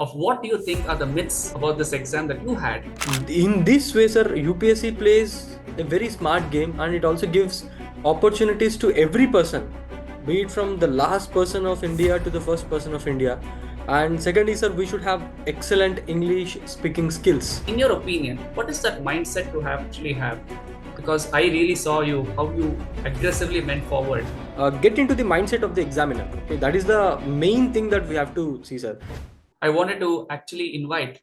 of what do you think are the myths about this exam that you had? In this way, sir, UPSC plays a very smart game and it also gives opportunities to every person, be it from the last person of India to the first person of India. And secondly, sir, we should have excellent English speaking skills. In your opinion, what is that mindset to actually have? Because I really saw you, how you aggressively went forward. Get into the mindset of the examiner. Okay, that is the main thing that we have to see, sir. I wanted to actually invite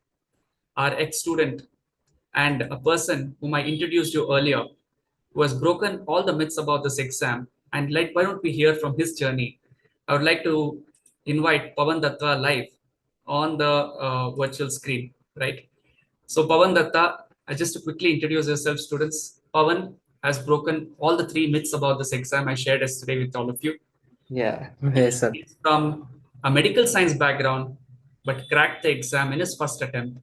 our ex-student and a person whom I introduced you earlier, who has broken all the myths about this exam. And like, why don't we hear from his journey? I would like to invite Pavandatta live on the virtual screen, right? So Pavandatta, just to quickly introduce yourself, students. Pavan has broken all the three myths about this exam I shared yesterday with all of you. Yeah, yes, sir. He's from a medical science background, but cracked the exam in his first attempt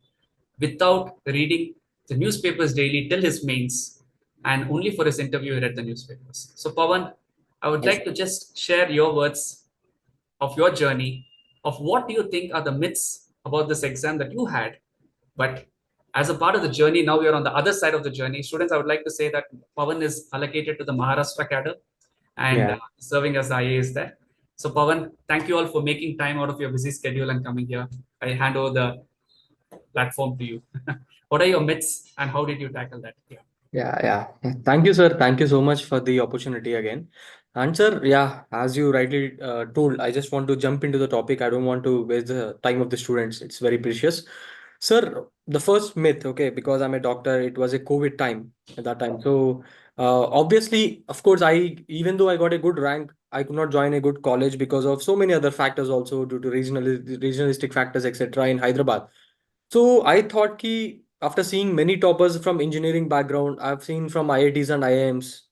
without reading the newspapers daily till his mains, and only for his interview he read the newspapers. So Pavan, I would Yes. like to just share your words of your journey, of what do you think are the myths about this exam that you had. But as a part of the journey, now we are on the other side of the journey. Students, I would like to say that Pavan is allocated to the Maharashtra cadre and Yeah. serving as the IAS there. So Pavan, thank you all for making time out of your busy schedule and coming here. I hand over the platform to you. What are your myths and how did you tackle that? Yeah. Yeah. Thank you, sir. Thank you so much for the opportunity again. And sir, yeah, as you rightly told, I just want to jump into the topic. I don't want to waste the time of the students. It's very precious. Sir, the first myth, okay, because I'm a doctor, it was a COVID time at that time. So, obviously, of course, even though I got a good rank, I could not join a good college because of so many other factors also due to regionalistic factors, etc. in Hyderabad. So I thought ki after seeing many toppers from engineering background, I've seen from IITs and IIMs.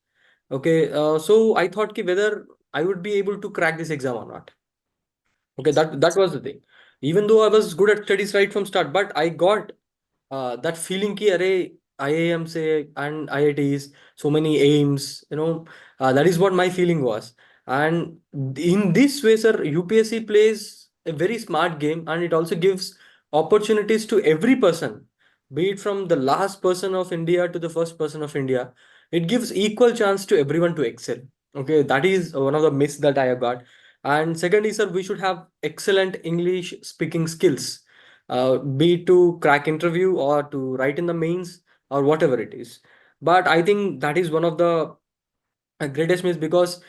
Okay, so I thought ki whether I would be able to crack this exam or not. Okay, that was the thing. Even though I was good at studies right from start, but I got that feeling ki array IIM say and IITs, so many aims, that is what my feeling was. And in this way, sir, UPSC plays a very smart game and it also gives opportunities to every person, be it from the last person of India to the first person of India. It gives equal chance to everyone to excel. Okay, that is one of the myths that I have got. And secondly, sir, we should have excellent English speaking skills, be it to crack interview or to write in the mains or whatever it is. But I think that is one of the greatest myths because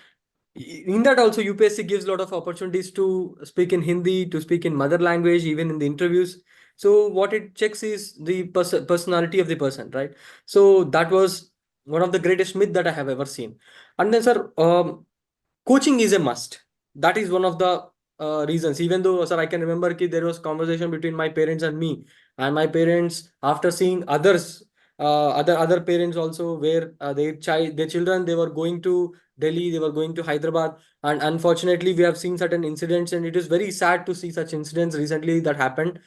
in that also UPSC gives a lot of opportunities to speak in Hindi, to speak in mother language, even in the interviews. So what it checks is the personality of the person, right? So that was one of the greatest myth that I have ever seen. And then, sir, coaching is a must. That is one of the reasons. Even though, sir, I can remember ki there was conversation between my parents and my parents after seeing other parents also where their children they were going to Delhi, they were going to Hyderabad, and unfortunately we have seen certain incidents, and it is very sad to see such incidents recently that happened.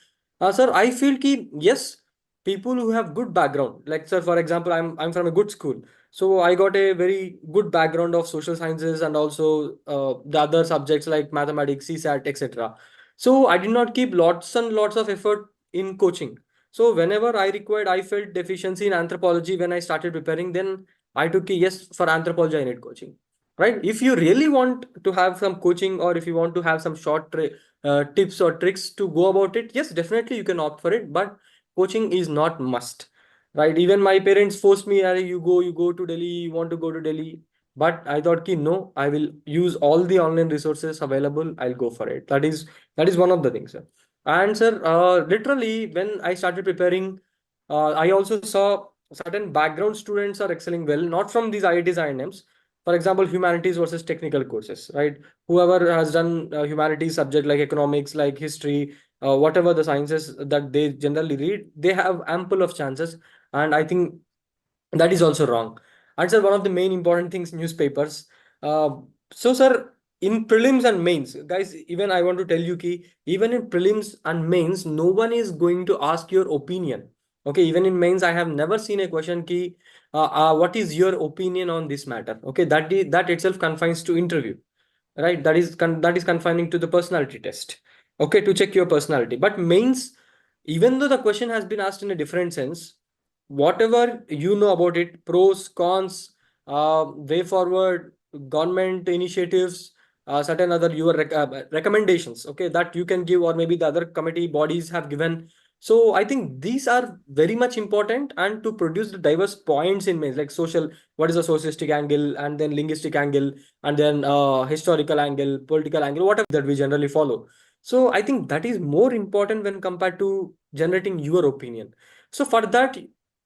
Sir, I feel ki yes, people who have good background, like sir, for example, I'm from a good school, so I got a very good background of social sciences and also the other subjects like mathematics, CSAT, etc. So I did not keep lots and lots of effort in coaching. So whenever I required, I felt deficiency in anthropology when I started preparing. Then I took a yes for anthropology. I need coaching, right? If you really want to have some coaching or if you want to have some tips or tricks to go about it, yes, definitely you can opt for it. But coaching is not must, right? Even my parents forced me, "Arey, you go to Delhi, you want to go to Delhi." But I thought ki no, I will use all the online resources available. I'll go for it. That is one of the things, sir. And sir, literally when I started preparing, I also saw certain background students are excelling well, not from these IITs INMs. For example, humanities versus technical courses, right? Whoever has done humanities subject like economics, like history, whatever the sciences that they generally read, they have ample of chances. And I think that is also wrong. And sir, one of the main important things, newspapers. uh, so sir, in prelims and mains, guys, even I want to tell you ki even in prelims and mains, no one is going to ask your opinion. Okay, even in mains I have never seen a question ki what is your opinion on this matter. Okay, that itself confines to interview, right? That is confining to the personality test. okay, to check your personality. But mains, even though the question has been asked in a different sense, whatever you know about it, pros, cons, way forward, government initiatives, certain other your recommendations, okay, that you can give, or maybe the other committee bodies have given. So I think these are very much important, and to produce the diverse points in mains, like social, what is the socialistic angle, and then linguistic angle, and then historical angle, political angle, whatever that we generally follow. So I think that is more important when compared to generating your opinion. So for that,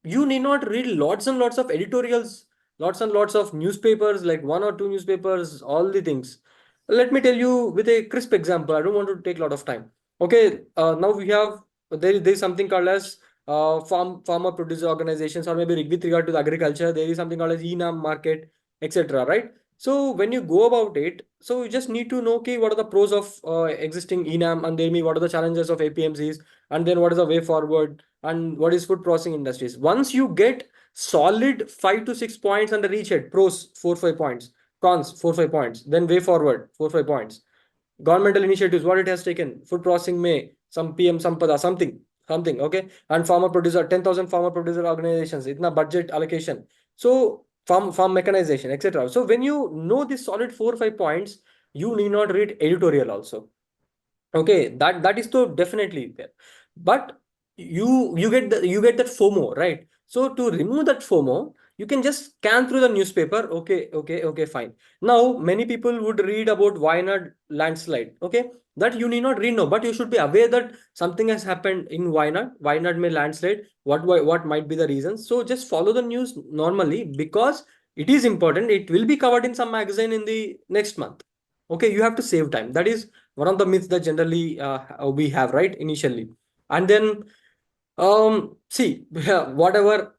you need not read lots and lots of editorials, lots and lots of newspapers, like one or two newspapers, all the things. Let me tell you with a crisp example. I don't want to take a lot of time. Okay, now we have there is something called as farmer producer organizations, or maybe with regard to the agriculture, there is something called as enam market, etc. Right? So when you go about it, so you just need to know, okay, what are the pros of existing enam, and then what are the challenges of APMCs, and then what is the way forward, and what is food processing industries. Once you get solid 5 to 6 points under each head, pros 4 5 points, cons 4 5 points, then way forward 4 5 points, governmental initiatives, what it has taken, food processing may, some PM Sampada, something, okay, and farmer producer, 10,000 farmer producer organizations, itna budget allocation, so farm mechanization, etc. So when you know this solid 4 5 points, you need not read editorial also. Okay, that is so definitely there. But you get that FOMO, right? So to remove that FOMO, you can just scan through the newspaper. Okay, fine. Now many people would read about Wayanad landslide. Okay, that you need not read now, but you should be aware that something has happened in Wayanad. Wayanad may landslide. What might be the reasons? So just follow the news normally, because it is important. It will be covered in some magazine in the next month. Okay, you have to save time. That is one of the myths that generally we have, right, initially. And then see, whatever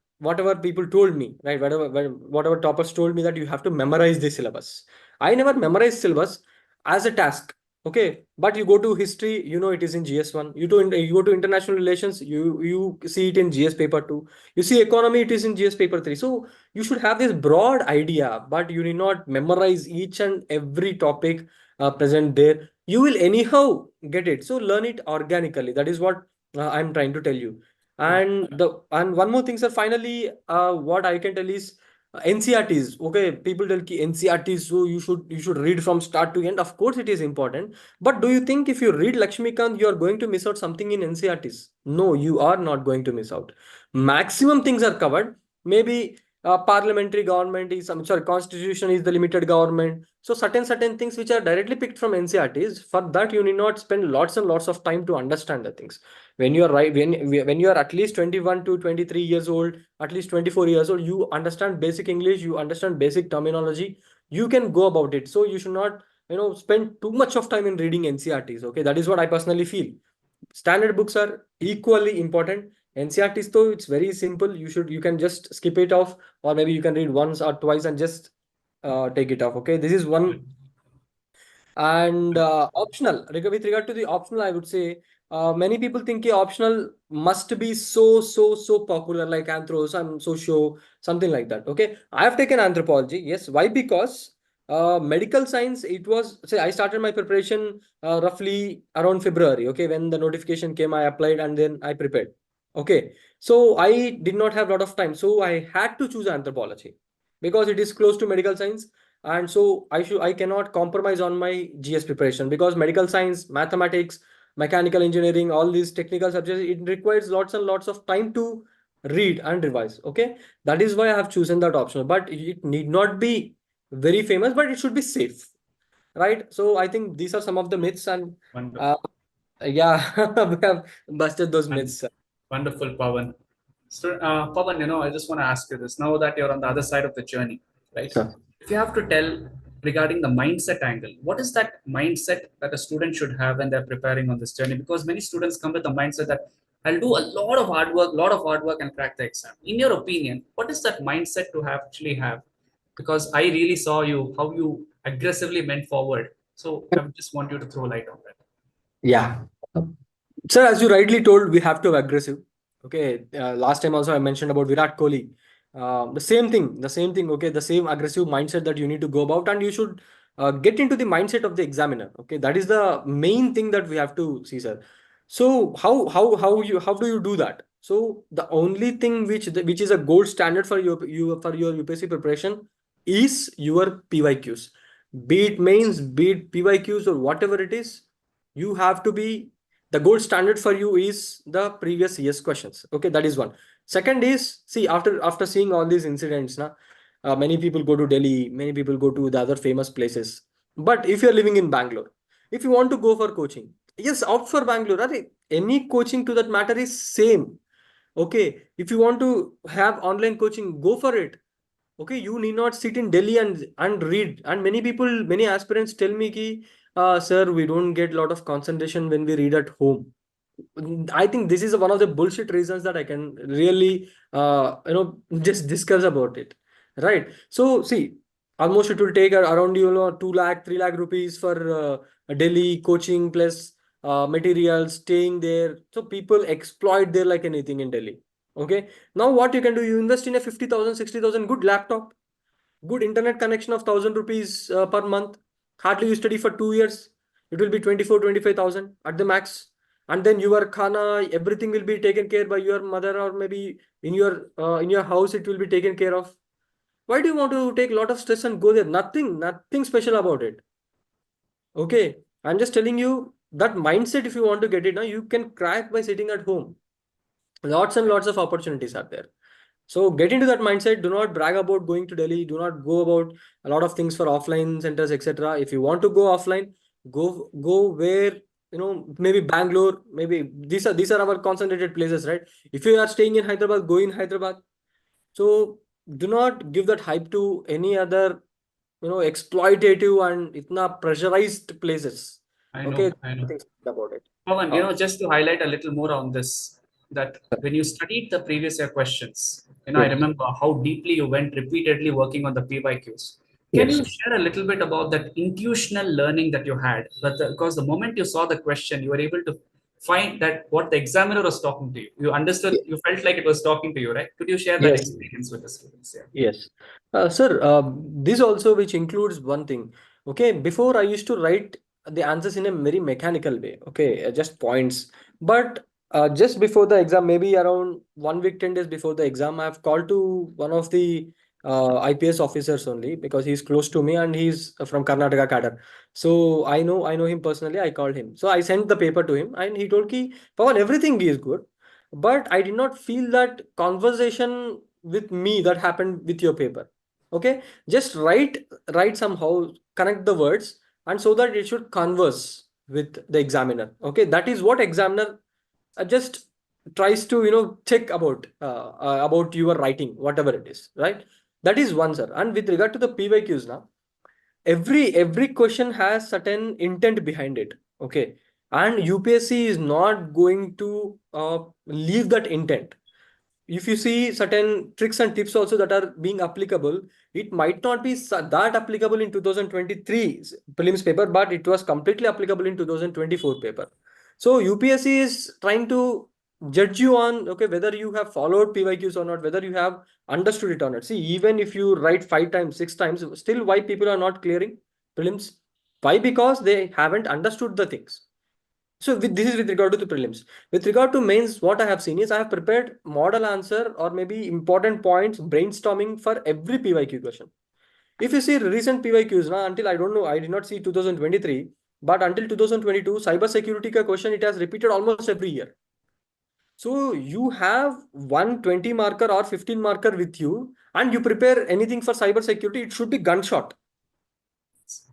people told me, right, whatever toppers told me, that you have to memorize the syllabus. I never memorized syllabus as a task. Okay, but you go to history, it is in GS1. You go to international relations, you see it in GS paper 2. You see economy, it is in GS paper 3. So you should have this broad idea, but you need not memorize each and every topic present there. You will anyhow get it. So learn it organically. That is what I'm trying to tell you. Yeah. And one more thing, sir. Finally, what I can tell is NCRTs. Okay, people tell ki NCRTs, so you should read from start to end. Of course, it is important. But do you think if you read Lakshmikant, you are going to miss out something in NCRTs? No, you are not going to miss out. Maximum things are covered. Maybe parliamentary government is sorry, constitution is the limited government. So certain things which are directly picked from NCRTs. For that, you need not spend lots and lots of time to understand the things. When you are right, when you are at least 21 to 23 years old, at least 24 years old, you understand basic English, you understand basic terminology, you can go about it. So you should not spend too much of time in reading NCRTs. Okay, that is what I personally feel. Standard books are equally important. NCRTs though, it's very simple. You can just skip it off, or maybe you can read once or twice and just take it off. Okay, this is one. And optional, with regard to the optional, I would say many people think optional must be so popular, like anthros and socio, something like that. Okay, I have taken anthropology. Yes, why? Because medical science, it was, say, I started my preparation roughly around February. Okay, when the notification came, I applied and then I prepared. Okay, so I did not have a lot of time, so I had to choose anthropology because it is close to medical science. And so I cannot compromise on my GS preparation, because medical science, mathematics, mechanical engineering, all these technical subjects, it requires lots and lots of time to read and revise. Okay, that is why I have chosen that option. But it need not be very famous, but it should be safe, right? So I think these are some of the myths, and Wonderful. uh, yeah, we have busted those myths. Wonderful, Pavan. So, Pavan, I just want to ask you this. Now that you're on the other side of the journey, right? Sir. If you have to tell regarding the mindset angle, what is that mindset that a student should have when they're preparing on this journey? Because many students come with the mindset that I'll do a lot of hard work and crack the exam. In your opinion, what is that mindset to actually have? Because I really saw you, how you aggressively went forward. So I would just want you to throw light on that. Yeah. Sir, as you rightly told, we have to be aggressive. Okay. Last time also I mentioned about Virat Kohli. The same thing. Okay. The same aggressive mindset that you need to go about, and you should get into the mindset of the examiner. Okay, that is the main thing that we have to see, sir. So how do you do that? So the only thing which is a gold standard for your UPSC preparation is your PYQs. Be it mains, be it PYQs or whatever it is, you have to be, the gold standard for you is the previous year's questions. Okay, that is one. Second is, see, after seeing all these incidents, na, many people go to Delhi, many people go to the other famous places. But if you're living in Bangalore, if you want to go for coaching, yes, opt for Bangalore. Any coaching to that matter is same. Okay, if you want to have online coaching, go for it. Okay, you need not sit in Delhi and read. And many people, many aspirants tell me ki, sir, we don't get a lot of concentration when we read at home. I think this is one of the bullshit reasons that I can really just discuss about it, right? So see, almost it will take around 2 lakh 3 lakh rupees for a Delhi coaching plus materials, staying there. So people exploit there like anything in Delhi. Okay, now what you can do, you invest in a 50,000 60,000 good laptop, good internet connection of 1,000 rupees per month. Hardly you study for 2 years, it will be 24 25,000 at the max. And then your khana, everything will be taken care by your mother, or maybe in your house it will be taken care of. Why do you want to take a lot of stress and go there? Nothing special about it. Okay, I'm just telling you that mindset, if you want to get it now, you can crack by sitting at home. Lots and lots of opportunities are there. So get into that mindset. Do not brag about going to Delhi. Do not go about a lot of things for offline centers, etc. If you want to go offline, go where, maybe Bangalore. Maybe these are our concentrated places, right? If you are staying in Hyderabad, go in Hyderabad. So do not give that hype to any other, exploitative and itna pressurized places. I Okay, know, I know. things about it. Pawan, Uh, just to highlight a little more on this, that when you studied the previous year questions, I yes, remember how deeply you went repeatedly working on the PYQs. Can yes. you share a little bit about that intuitional learning that you had? Because the moment you saw the question, you were able to find that what the examiner was talking to you. You understood, you felt like it was talking to you, right? Could you share that Yes. experience with the students? Yeah. Yes. Sir, this also which includes one thing. Okay, before I used to write the answers in a very mechanical way. Okay, just points. But just before the exam, maybe around 1 week, 10 days before the exam, I have called to one of the IPS officers only, because he's close to me and he's from Karnataka cadre. So I know him personally. I called him. So I sent the paper to him and he told ki, Pawan, everything is good. But I did not feel that conversation with me that happened with your paper. Okay, just write somehow, connect the words, and so that it should converse with the examiner. Okay, that is what examiner just tries to check about your writing, whatever it is, right? That is one, sir. And with regard to the PYQs now, every question has certain intent behind it. Okay, and UPSC is not going to leave that intent. If you see certain tricks and tips also that are being applicable, it might not be that applicable in 2023 prelims paper, but it was completely applicable in 2024 paper. So UPSC is trying to judge you on, okay, whether you have followed PYQs or not, whether you have understood it or not. See, even if you write 5 times 6 times, still why people are not clearing prelims? Why? Because they haven't understood the things. So this is with regard to the prelims. With regard to mains, what I have seen is I have prepared model answer or maybe important points brainstorming for every PYQ question. If you see recent PYQs, now until I don't know, I did not see 2023, but until 2022, cyber security ka question it has repeated almost every year. So you have 120 marker or 15 marker with you, and you prepare anything for cyber security, it should be gunshot.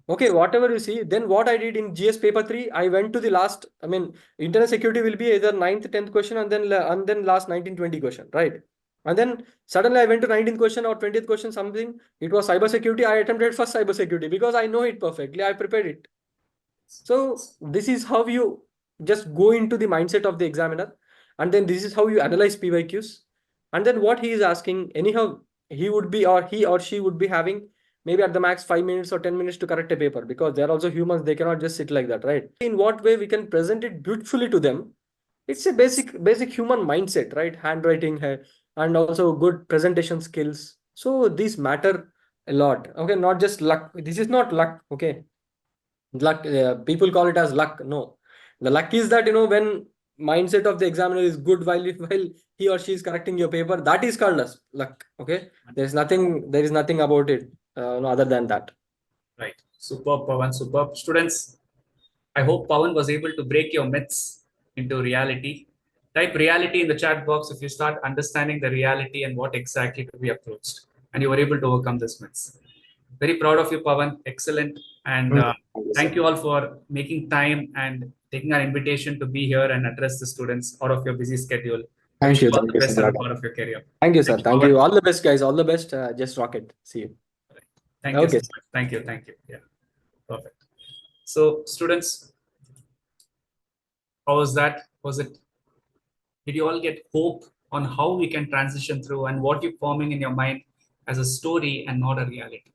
Okay, whatever you see, then what I did in GS paper 3, I went to the last, I mean, internal security will be either 9th, 10th question and then last 19, 20 question, right? And then suddenly I went to 19th question or 20th question, something. It was cyber security. I attempted first cyber security because I know it perfectly. I prepared it. So this is how you just go into the mindset of the examiner, and then this is how you analyze PYQs. And then what he is asking, anyhow, he or she would be having maybe at the max 5 minutes or 10 minutes to correct a paper, because they're also humans, they cannot just sit like that, right? In what way we can present it beautifully to them? It's a basic human mindset, right? Handwriting and also good presentation skills. So these matter a lot. Okay, not just luck. This is not luck. Okay, luck. People call it as luck. No, the luck is that, when mindset of the examiner is good while while he or she is correcting your paper, that is called as luck. Okay, there is nothing. There is nothing about it. No, other than that. Right. Superb, Pavan. Superb. Students, I hope Pavan was able to break your myths into reality. Type reality in the chat box if you start understanding the reality and what exactly to be approached, and you were able to overcome this myths. Very proud of you, Pavan. Excellent. And Thank you, sir. thank you all for making time and taking our invitation to be here and address the students out of your busy schedule. I wish Thank you you. all Thank the you, best at the sir. part of your career. Thank you, sir. Thank you, Thank Pavan. you. All the best, guys. All the best. Just rock it. See you. Thank you so Okay. much. Thank you. Thank you. Yeah, perfect. So, students, how was that? Was it? Did you all get hope on how we can transition through and what you're forming in your mind as a story and not a reality?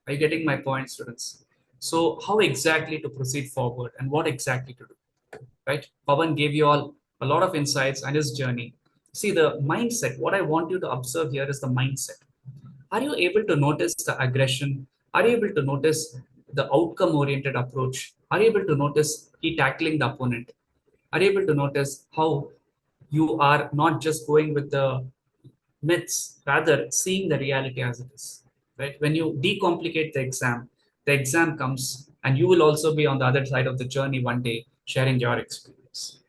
Are you getting my point, students? So, how exactly to proceed forward and what exactly to do? Right? Pavan gave you all a lot of insights and his journey. See, the mindset, what I want you to observe here is the mindset. Are you able to notice the aggression? Are you able to notice the outcome oriented approach? Are you able to notice he tackling the opponent? Are you able to notice how you are not just going with the myths, rather seeing the reality as it is? Right? When you decomplicate the exam comes, and you will also be on the other side of the journey one day sharing your experience.